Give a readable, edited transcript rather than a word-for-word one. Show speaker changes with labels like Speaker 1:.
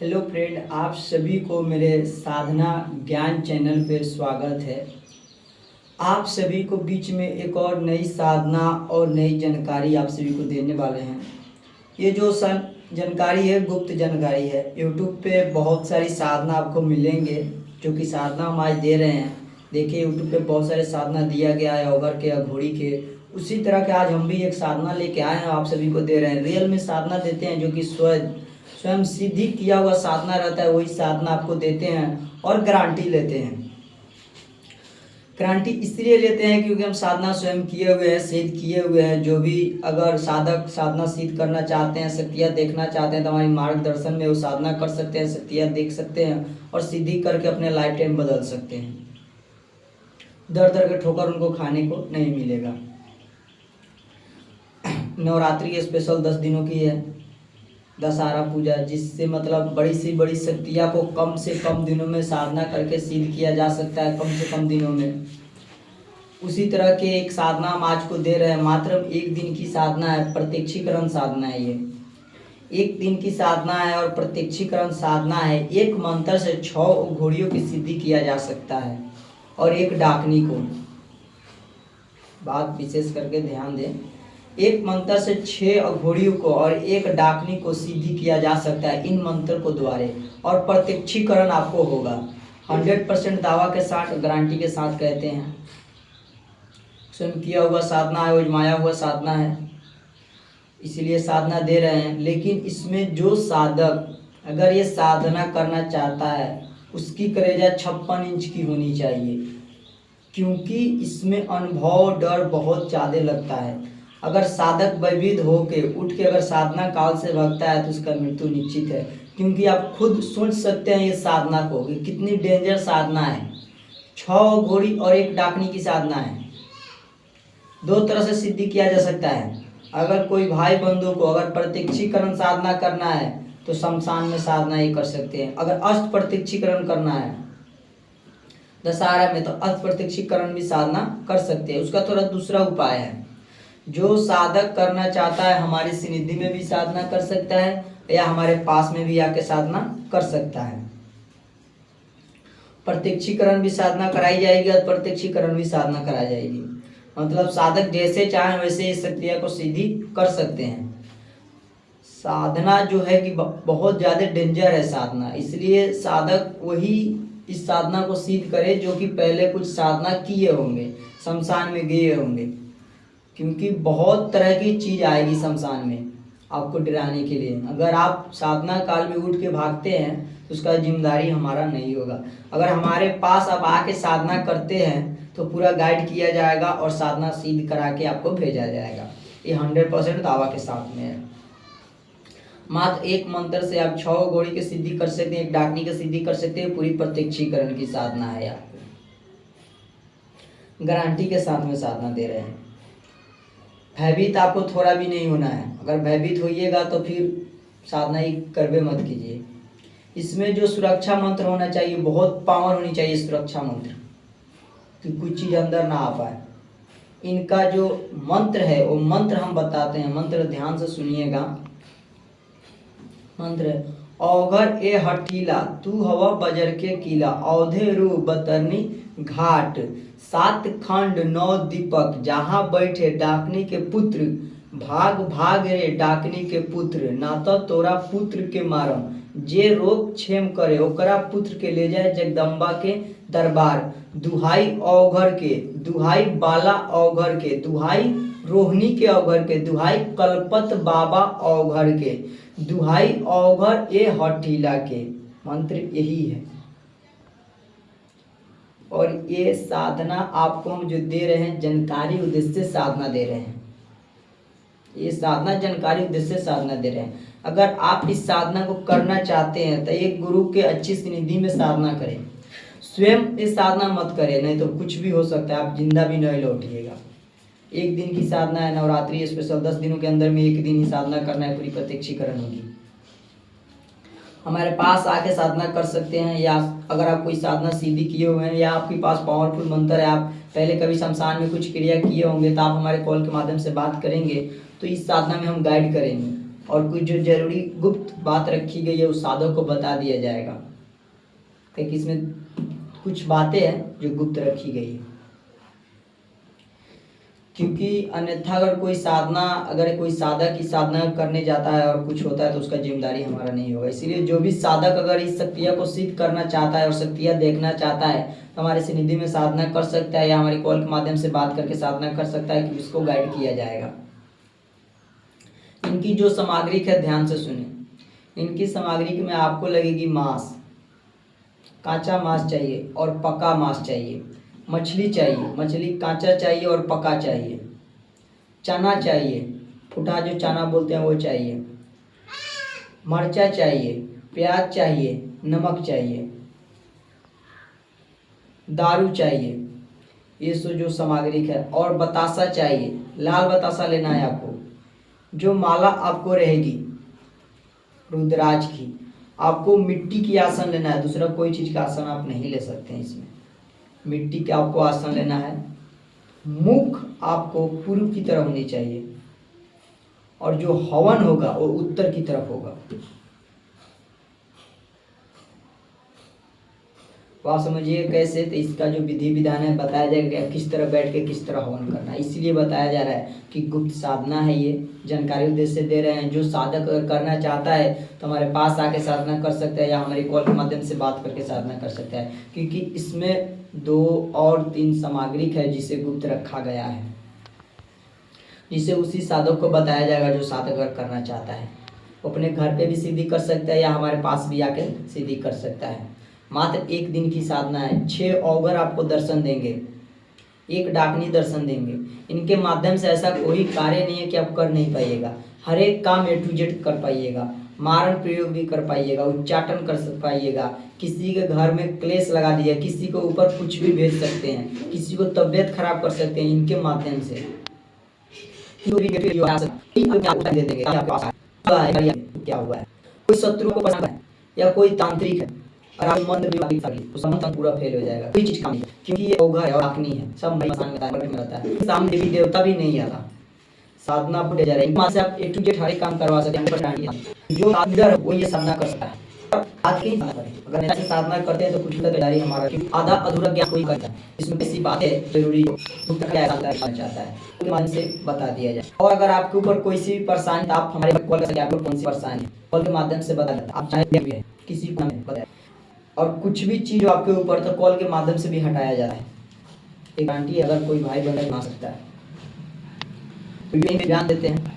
Speaker 1: Hello friend, आप सभी को मेरे साधना ज्ञान चैनल पे स्वागत है। आप सभी को बीच में एक और नई साधना और नई जानकारी आप सभी को देने वाले हैं। ये जो जानकारी है गुप्त जानकारी है। यूट्यूब पे बहुत सारी साधना आपको मिलेंगे जो कि साधना हम आज दे रहे हैं। देखिए यूट्यूब पे बहुत सारे साधना दिया गया है ओगर के, अघोरी के। उसी तरह के आज हम भी एक साधना लेके आए हैं, आप सभी को दे रहे हैं। रियल में साधना देते हैं जो कि स्वयं सिद्धि किया हुआ साधना रहता है, वही साधना आपको देते हैं और गारंटी लेते हैं। गारंटी इसलिए लेते हैं क्योंकि हम साधना स्वयं किए हुए हैं, सिद्ध किए हुए हैं। जो भी अगर साधक साधना सिद्ध करना चाहते हैं, शक्तियाँ देखना चाहते हैं तो हमारे मार्गदर्शन में वो साधना कर सकते हैं, शक्तियाँ देख सकते हैं और सिद्धि करके अपने लाइफ टाइम बदल सकते हैं। दर दर के ठोकर उनको खाने को नहीं मिलेगा। नवरात्रि के स्पेशल 10 दिनों की है दशहरा पूजा, जिससे मतलब बड़ी से बड़ी शक्तियाँ को कम से कम दिनों में साधना करके सिद्ध किया जा सकता है, कम से कम दिनों में। उसी तरह के एक साधना हम आज को दे रहे हैं। मात्र एक दिन की साधना है, प्रत्यक्षीकरण साधना है। ये एक दिन की साधना है और प्रत्यक्षीकरण साधना है। एक मंत्र से 6 घोड़ियों की सिद्धि किया जा सकता है और एक डाकनी को, बात विशेष करके ध्यान दें, एक मंत्र से 6 अघोड़ियों को और एक डाकनी को सिद्धि किया जा सकता है इन मंत्र को द्वारे। और प्रत्यक्षीकरण आपको होगा 100% दावा के साथ, गारंटी के साथ कहते हैं। स्वयं किया हुआ साधना है, आजमाया हुआ साधना है, इसलिए साधना दे रहे हैं। लेकिन इसमें जो साधक अगर ये साधना करना चाहता है उसकी कलेजा 56 इंच की होनी चाहिए, क्योंकि इसमें अनुभव डर बहुत ज़्यादा लगता है। अगर साधक भयभीत होके उठ के अगर साधना काल से भागता है तो उसका मृत्यु निश्चित है। क्योंकि आप खुद सोच सकते हैं ये साधना को कि कितनी डेंजर साधना है। 6 घोड़ी और एक डाकनी की साधना है, 2 तरह से सिद्धि किया जा सकता है। अगर कोई भाई बंधु को अगर प्रत्यक्षीकरण साधना करना है तो शमशान में साधना ही कर सकते हैं। अगर अष्ट प्रत्यक्षीकरण करना है दशहरा में तो अष्ट प्रत्यक्षीकरण भी साधना कर सकते हैं। उसका थोड़ा दूसरा उपाय है। जो साधक करना चाहता है हमारी सनिधि में भी साधना कर सकता है या हमारे पास में भी आके साधना कर सकता है। प्रत्यक्षीकरण भी साधना कराई जाएगी और प्रत्यक्षीकरण भी साधना कराई जाएगी। मतलब साधक जैसे चाहे वैसे इस शक्तियाँ को सिद्धि कर सकते हैं। साधना जो है कि बहुत ज़्यादा डेंजर है साधना, इसलिए साधक वही इस साधना को सिद्ध करे जो कि पहले कुछ साधना किए होंगे, शमशान में गए होंगे। क्योंकि बहुत तरह की चीज़ आएगी शमशान में आपको डराने के लिए। अगर आप साधना काल में उठ के भागते हैं तो उसका जिम्मेदारी हमारा नहीं होगा। अगर हमारे पास आप आके साधना करते हैं तो पूरा गाइड किया जाएगा और साधना सिद्ध करा के आपको भेजा जाएगा। ये 100% दावा के साथ में है। मात्र एक मंत्र से आप 6 घोड़ी की सिद्धि कर सकते हैं, एक डाकनी की सिद्धि कर सकते हैं। पूरी प्रत्यक्षीकरण की साधना है, आपको गारंटी के साथ में साधना दे रहे हैं। भयभीत आपको थोड़ा भी नहीं होना है। अगर भयभीत होइएगा तो फिर साधना ही करवे मत कीजिए। इसमें जो सुरक्षा मंत्र होना चाहिए, बहुत पावर होनी चाहिए सुरक्षा मंत्र, कि कुछ चीज़ अंदर ना आ पाए। इनका जो मंत्र है वो मंत्र हम बताते हैं। मंत्र ध्यान से सुनिएगा। मंत्र है, औघर ए हठीला तू हवा बजर के किला, औधे रू बतरनी घाट, 7 खंड 9 दीपक, जहाँ बैठे डाकनी के पुत्र, भाग भाग रे डाकनी के पुत्र, ना तो तोरा पुत्र के मारम, जे रोग क्षेम करे ओकरा पुत्र के ले जाए जगदम्बा के दरबार, दुहाई औघर के, दुहाई बाला औघर के, दुहाई रोहिणी के औघर के, दुहाई कलपत बाबा औघर के, दुहाई औघर ए हठीला के। मंत्र यही है। और ये साधना आपको हम जो दे रहे हैं जानकारी उद्देश्य से साधना दे रहे हैं। ये साधना जानकारी उद्देश्य से साधना दे रहे हैं। अगर आप इस साधना को करना चाहते हैं तो एक गुरु के अच्छी सनिधि में साधना करें। स्वयं ये साधना मत करें, नहीं तो कुछ भी हो सकता है, आप जिंदा भी नहीं लौटिएगा। एक दिन की साधना है, नवरात्रि स्पेशल 10 दिनों के अंदर में एक दिन ही साधना करना है, पूरी प्रत्यक्षीकरण होगी। हमारे पास आके साधना कर सकते हैं, या अगर आप कोई साधना सीधी किए हुए हैं या आपके पास पावरफुल मंत्र है, आप पहले कभी शमशान में कुछ क्रिया किए होंगे तो आप हमारे कॉल के माध्यम से बात करेंगे तो इस साधना में हम गाइड करेंगे। और कुछ जो जरूरी गुप्त बात रखी गई है उस साधक को बता दिया जाएगा, क्योंकि इसमें कुछ बातें हैं जो गुप्त रखी गई है। क्योंकि अन्यथा अगर कोई साधक की साधना करने जाता है और कुछ होता है तो उसका जिम्मेदारी हमारा नहीं होगा। इसीलिए जो भी साधक अगर इस शक्तियाँ को सिद्ध करना चाहता है और शक्तियाँ देखना चाहता है तो हमारे सिनिधि में साधना कर सकता है या हमारी कॉल के माध्यम से बात करके साधना कर सकता है कि उसको गाइड किया जाएगा। इनकी जो सामग्री है ध्यान से सुने। इनकी सामग्री में आपको लगेगी मांस, कांचा मांस चाहिए और पका मांस चाहिए, मछली चाहिए, मछली कांचा चाहिए और पका चाहिए, चना चाहिए, फुटा जो चना बोलते हैं वो चाहिए, मरचा चाहिए, प्याज चाहिए, नमक चाहिए, दारू चाहिए, ये जो सामग्री है। और बतासा चाहिए, लाल बतासा लेना है आपको। जो माला आपको रहेगी रुद्राज की, आपको मिट्टी की आसन लेना है, दूसरा कोई चीज़ का आसन आप नहीं ले सकते हैं। इसमें मिट्टी का आपको आसन लेना है। मुख आपको पूर्व की तरफ होनी चाहिए और जो हवन होगा वो उत्तर की तरफ होगा। तो आप समझिए कैसे, तो इसका जो विधि विधान है बताया जाएगा किस तरह बैठ के किस तरह हवन करना है। इसीलिए बताया जा रहा है कि गुप्त साधना है, ये जानकारी उद्देश्य से दे रहे हैं। जो साधक अगर करना चाहता है तो हमारे पास आके साधना कर सकता है या हमारी कॉल के माध्यम से बात करके साधना कर सकता है, क्योंकि इसमें 2 और 3 सामग्री है जिसे गुप्त रखा गया है, जिसे उसी साधक को बताया जाएगा जो साधक अगर करना चाहता है। अपने घर पे भी सिद्धि कर सकता है या हमारे पास भी आके सिद्धि कर सकता है। मात्र 1 दिन की साधना है। 6 औगर आपको दर्शन देंगे, 1 डाकनी दर्शन देंगे। इनके माध्यम से ऐसा कोई कार्य नहीं है कि आप कर नहीं पाइएगा। हर एक काम A to Z कर पाइएगा, मारण प्रयोग भी कर पाइएगा, उच्चाटन कर पाइएगा, किसी के घर में क्लेश लगा दिया, किसी को ऊपर कुछ भी भेज सकते हैं, किसी को तबीयत खराब कर सकते हैं इनके माध्यम से। क्या हुआ है, कोई शत्रु को पसंद है या कोई तांत्रिक है और आप मंत्र भी तो समर्थन पूरा फेल हो जाएगा, कोई चीज काम नहीं, क्योंकि ये औघा है और आग्नि है, सब में रहता है। सामने देवी देवता भी नहीं आता, साधना बढ़ जा रही है। से आप A to Z हर एक काम करवा सकते हैं। जो लीडर है वो ये साधना कर सकता है। आज की अगर ऐसे साधना करते हैं तो कुछ तैयारी हमारा आधा अधूरा ज्ञान कोई करता है। इसमें किसी बात है जरूरी चाहता है तो मन से बता दिया जाए। और अगर आपके ऊपर कोई सी परेशानी, आप हमारे कॉल कर सकते हैं, आपको कौन सी परेशानी है कॉल के माध्यम से बता दें। आप चाहे भी है किसी को बताए, और कुछ भी चीज आपके ऊपर तो कॉल के माध्यम से भी हटाया जा रहा है। एक गारंटी अगर कोई भाई बहन बना सकता है तो ये ध्यान देते हैं।